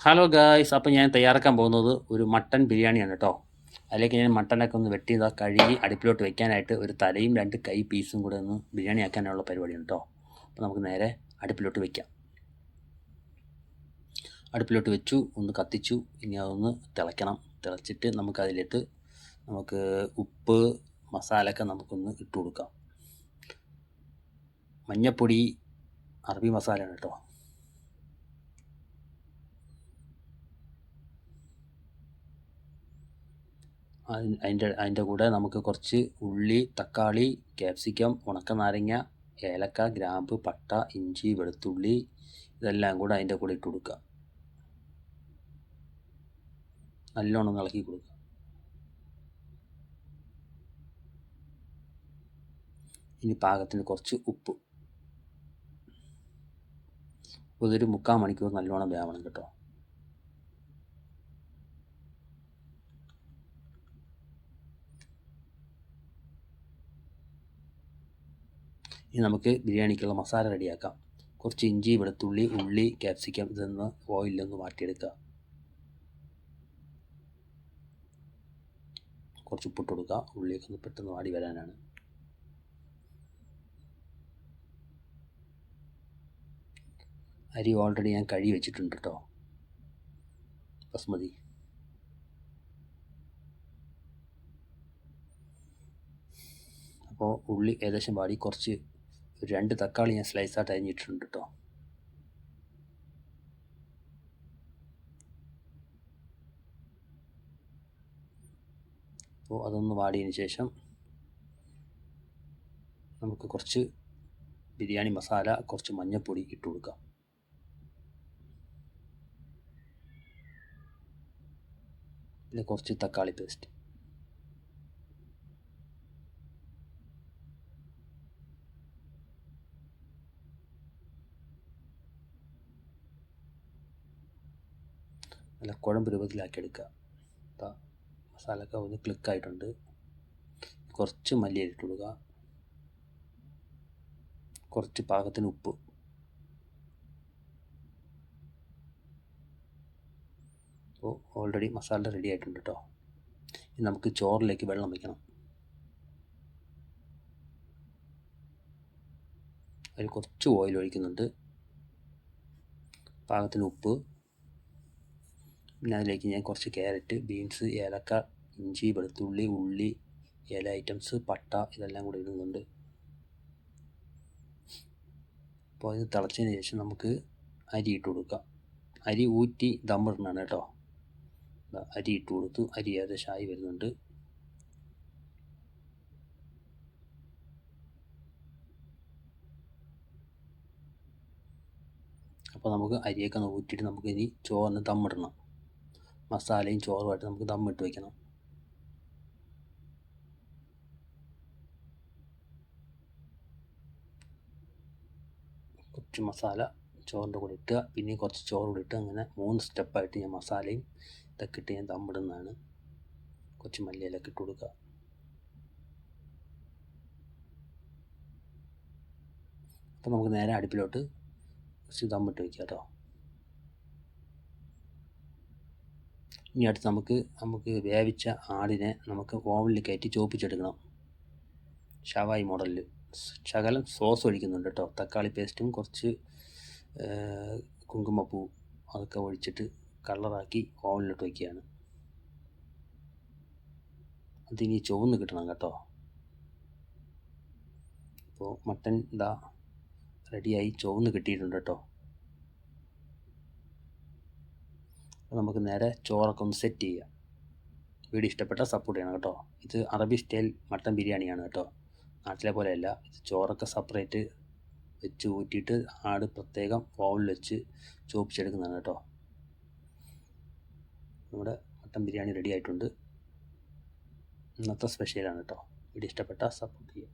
Hello guys, അപ്പോൾ ഞാൻ തയ്യാറാക്കാൻ പോകുന്നത് ഒരു മട്ടൻ ബിരിയാണിയാണ് കേട്ടോ. അതിലേക്ക് ഞാൻ മട്ടനൊക്കെ ഒന്ന് വെട്ടി കഴുകി അടുപ്പിലോട്ട് വെക്കാനായിട്ട് ഒരു തലയും 2 കൈ പീസും കൂടെ ഒന്ന് ബിരിയാണി ആക്കാനുള്ള പരിപാടിയാണ് കേട്ടോ. അപ്പോൾ നമുക്ക് നേരെ അടുപ്പിലോട്ട് വെക്കാം. അടുപ്പിലോട്ട് വെച്ചു, ഒന്ന് കത്തിച്ചു. ഇനി അതൊന്ന് തിളയ്ക്കണം. തിളച്ചിട്ട് നമുക്കതിലേക്ക് ഉപ്പ് മസാലയൊക്കെ നമുക്കൊന്ന് ഇട്ട് കൊടുക്കാം. മഞ്ഞപ്പൊടി അറബി മസാലയാണ് കേട്ടോ. അതിൻ്റെ കൂടെ നമുക്ക് കുറച്ച് ഉള്ളി, തക്കാളി, ക്യാപ്സിക്കം, ഉണക്കനാരങ്ങ, ഏലക്ക, ഗ്രാമ്പ്, പട്ട, ഇഞ്ചി, വെളുത്തുള്ളി ഇതെല്ലാം കൂടെ അതിൻ്റെ കൂടെ ഇട്ട് കൊടുക്കുക. നല്ലോണം ഇളക്കി കൊടുക്കുക. ഇനി പാകത്തിന് കുറച്ച് ഉപ്പ്. ഇതൊരു 3/4 മണിക്കൂർ നല്ലോണം വേവണം കേട്ടോ. ഇനി നമുക്ക് ബിരിയാണിക്കുള്ള മസാല റെഡിയാക്കാം. കുറച്ച് ഇഞ്ചി, വെളുത്തുള്ളി, ഉള്ളി, ക്യാപ്സിക്കം ഇതൊന്ന് ഓയിലൊന്ന് വാട്ടിയെടുക്കുക. കുറച്ച് ഉപ്പിട്ട് കൊടുക്കുക. ഉള്ളിയൊക്കെ ഒന്ന് പെട്ടെന്ന് വാടി വരാനാണ്. അരി ഓൾറെഡി ഞാൻ കഴുകി വെച്ചിട്ടുണ്ട് കേട്ടോ, ബസ്മതി. അപ്പോൾ ഉള്ളി ഏകദേശം വാടി. കുറച്ച് 2 തക്കാളി ഞാൻ സ്ലൈസായിട്ട് അരിഞ്ഞിട്ടുണ്ട് കേട്ടോ. അപ്പോൾ അതൊന്ന് വാടിയതിന് ശേഷം നമുക്ക് കുറച്ച് ബിരിയാണി മസാല, കുറച്ച് മഞ്ഞൾപ്പൊടി ഇട്ട് കൊടുക്കാം. പിന്നെ കുറച്ച് തക്കാളി പേസ്റ്റ്. നല്ല കുഴമ്പ് രൂപത്തിലാക്കിയെടുക്കുക. മസാലയൊക്കെ ഒന്ന് ക്ലിക്കായിട്ടുണ്ട്. കുറച്ച് മല്ലിയില ഇട്ട് കൊടുക്കുക. കുറച്ച് പാകത്തിന് ഉപ്പ്. അപ്പോൾ ഓൾറെഡി മസാല റെഡി ആയിട്ടുണ്ട് കേട്ടോ. ഇനി നമുക്ക് ചോറിലേക്ക് വെള്ളം വയ്ക്കണം. അതിൽ കുറച്ച് ഓയിൽ ഒഴിക്കുന്നുണ്ട്. പാകത്തിന് ഉപ്പ്. പിന്നെ അതിലേക്ക് ഞാൻ കുറച്ച് ക്യാരറ്റ്, ബീൻസ്, ഏലക്ക, ഇഞ്ചി, വെളുത്തുള്ളി, ഉള്ളി, ഇല ഐറ്റംസ്, പട്ട ഇതെല്ലാം കൂടി ഇടുന്നുണ്ട്. അപ്പോൾ ഇത് തിളച്ചതിന് ശേഷം നമുക്ക് അരി ഇട്ട് കൊടുക്കാം. അരി ഊറ്റി ദമ്മിടണമാണ് കേട്ടോ. അരി ഇട്ട് കൊടുത്തു. അരി ഏകദേശം ആയി വരുന്നുണ്ട്. അപ്പോൾ നമുക്ക് അരിയൊക്കെ ഒന്ന് ഊറ്റിയിട്ട് നമുക്ക് ഇനി ചോറിന് ദമ്മിടണം. മസാലയും ചോറുമായിട്ട് നമുക്ക് ദമ്മിട്ട് വയ്ക്കണം. കുറച്ച് മസാല ചോറിൻ്റെ കൂടെ ഇട്ടുക. പിന്നെ കുറച്ച് ചോറ് കൂടി ഇട്ട് അങ്ങനെ 3 സ്റ്റെപ്പായിട്ട് ഞാൻ മസാലയും ഇതൊക്കെ ഇട്ട് ഞാൻ ദമ്മിടുന്നതാണ്. കുറച്ച് മല്ലിയിലൊക്കെ ഇട്ട് കൊടുക്കുക. അപ്പോൾ നമുക്ക് നേരെ അടുപ്പിലോട്ട് കുറച്ച് ദമ്മിട്ട് വയ്ക്കുക കേട്ടോ. ഇനി അടുത്ത് നമുക്ക് വേവിച്ച ആടിനെ നമുക്ക് ഓവനിൽ കയറ്റി ചോപ്പിച്ചെടുക്കണം. ഷവായി മോഡലിൽ ശകലം സോസ് ഒഴിക്കുന്നുണ്ട് കേട്ടോ. തക്കാളി പേസ്റ്റും കുറച്ച് കുങ്കുമപ്പൂ അതൊക്കെ ഒഴിച്ചിട്ട് കളറാക്കി ഓവനിലിട്ട് വയ്ക്കുകയാണ്. അതിനി ചുവന്ന് കിട്ടണം കേട്ടോ. അപ്പോൾ മട്ടൻ ഇതാ റെഡിയായി ചുവന്ന് കിട്ടിയിട്ടുണ്ട് കേട്ടോ. അപ്പോൾ നമുക്ക് നേരെ ചോറൊക്കെ ഒന്ന് സെറ്റ് ചെയ്യാം. വീഡിയോ ഇഷ്ടപ്പെട്ടാൽ സപ്പോർട്ട് ചെയ്യണം കേട്ടോ. ഇത് അറബി സ്റ്റൈൽ മട്ടൻ ബിരിയാണിയാണ് കേട്ടോ. നാട്ടിലെ പോലെയല്ല. ഇത് ചോറൊക്കെ സെപ്പറേറ്റ് വെച്ച് ഊറ്റിയിട്ട് ആട് പ്രത്യേകം ഓവനിൽ വെച്ച് ചോപ്പിച്ചെടുക്കുന്നതാണ് കേട്ടോ. നമ്മുടെ മട്ടൻ ബിരിയാണി റെഡി ആയിട്ടുണ്ട്. ഇന്നത്തെ സ്പെഷ്യലാണ് കേട്ടോ. വീഡിയോ ഇഷ്ടപ്പെട്ടാൽ സപ്പോർട്ട് ചെയ്യുക.